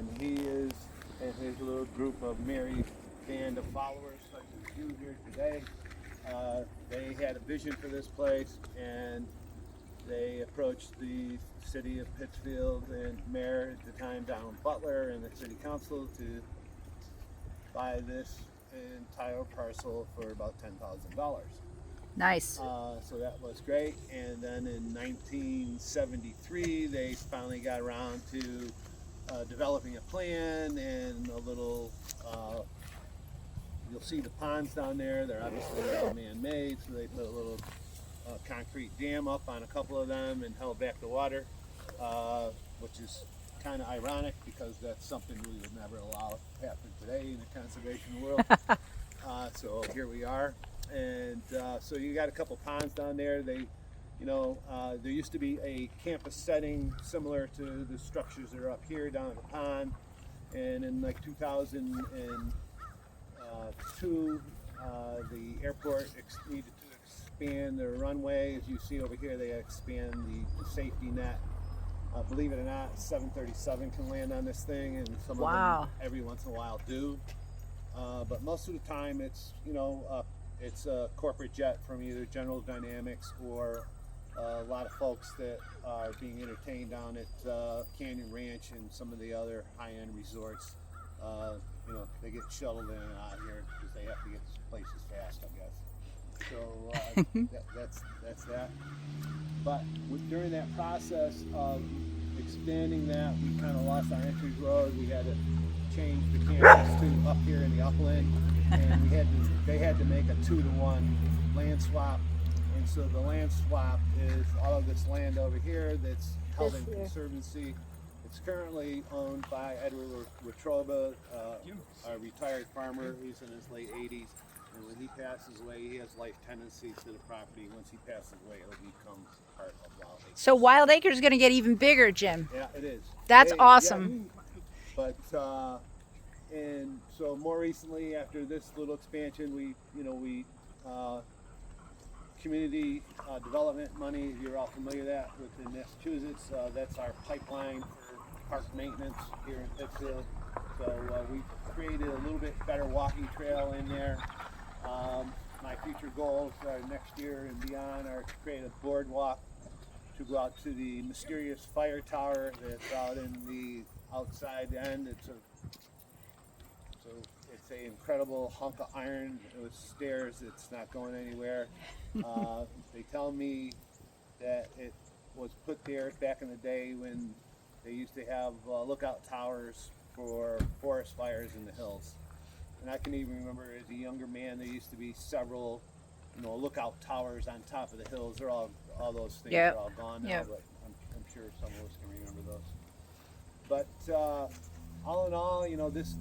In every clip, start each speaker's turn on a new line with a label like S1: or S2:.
S1: and he is and his little group of merry band of followers, such as you here today. They had a vision for this place, and they approached the city of Pittsfield and mayor at the time, Donald Butler, and the city council to buy this entire parcel for about $10,000.
S2: Nice.
S1: So that was great. And then in 1973, they finally got around to developing a plan and a little, you'll see the ponds down there. They're obviously all man-made, so they put a little concrete dam up on a couple of them and held back the water, which is kind of ironic because that's something we would never allow to happen today in the conservation world. So here we are. And so you got a couple ponds down there. They, there used to be a campus setting similar to the structures that are up here down at the pond. And in like 2002, the airport needed to expand their runway. As you see over here, they expand the safety net. Believe it or not, 737 can land on this thing, and some of them every once in a while do. But most of the time, it's it's a corporate jet from either General Dynamics or a lot of folks that are being entertained down at Canyon Ranch and some of the other high-end resorts. They get shuttled in and out here because they have to get places fast, I guess. So that's that. But during that process of expanding that, we kind of lost our entry road. We had to change the campus to up here in the upland, and they had to make a 2-to-1 land swap. And so the land swap is all of this land over here that's held in conservancy. It's currently owned by Edward Retroba, a retired farmer. He's in his late 80s. And when he passes away, he has life tenancy to the property. Once he passes away, it'll become part of Wild Acres.
S2: So Wild Acres is going to get even bigger, Jim.
S1: Yeah, it is.
S2: That's awesome.
S1: Yeah, but and so more recently, after this little expansion, we community development money. You're all familiar with that within Massachusetts. That's our pipeline for park maintenance here in Pittsfield. So we created a little bit better walking trail in there. My future goals next year and beyond are to create a boardwalk to go out to the mysterious fire tower that's out in the outside end. It's an incredible hunk of iron with stairs. It's not going anywhere. They tell me that it was put there back in the day when they used to have lookout towers for forest fires in the hills. And I can even remember as a younger man, there used to be several, lookout towers on top of the hills. They're all those things are all gone now, but I'm sure some of us can remember those. But all in all, this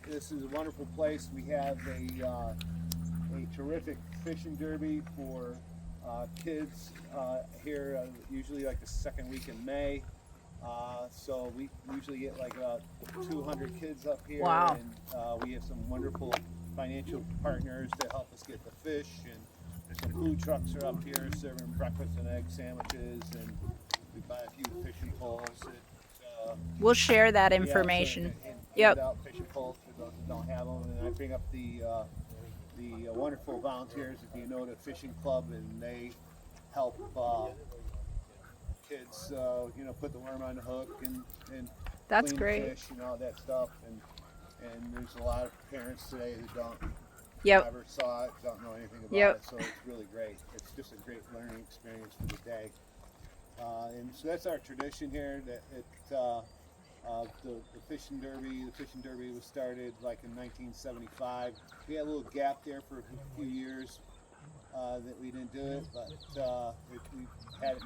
S1: is a wonderful place. We have a terrific fishing derby for kids here, usually like the second week in May. So we usually get like 200 kids up here.
S2: Wow.
S1: And we have some wonderful financial partners that help us get the fish, and there's some food trucks are up here serving breakfast and egg sandwiches, and we buy a few fishing poles.
S2: We'll share that information.
S1: Hand out fishing poles for those that don't have them, and I bring up the wonderful volunteers at the Fishing Club, and they help kids, put the worm on the hook and
S2: that's
S1: clean
S2: great.
S1: Fish and all that stuff. And there's a lot of parents today who don't never saw it, don't know anything about it, so it's really great. It's just a great learning experience for the day. And so that's our tradition here. That the fishing derby. The fishing derby was started like in 1975. We had a little gap there for a few years that we didn't do it, but we've had it now.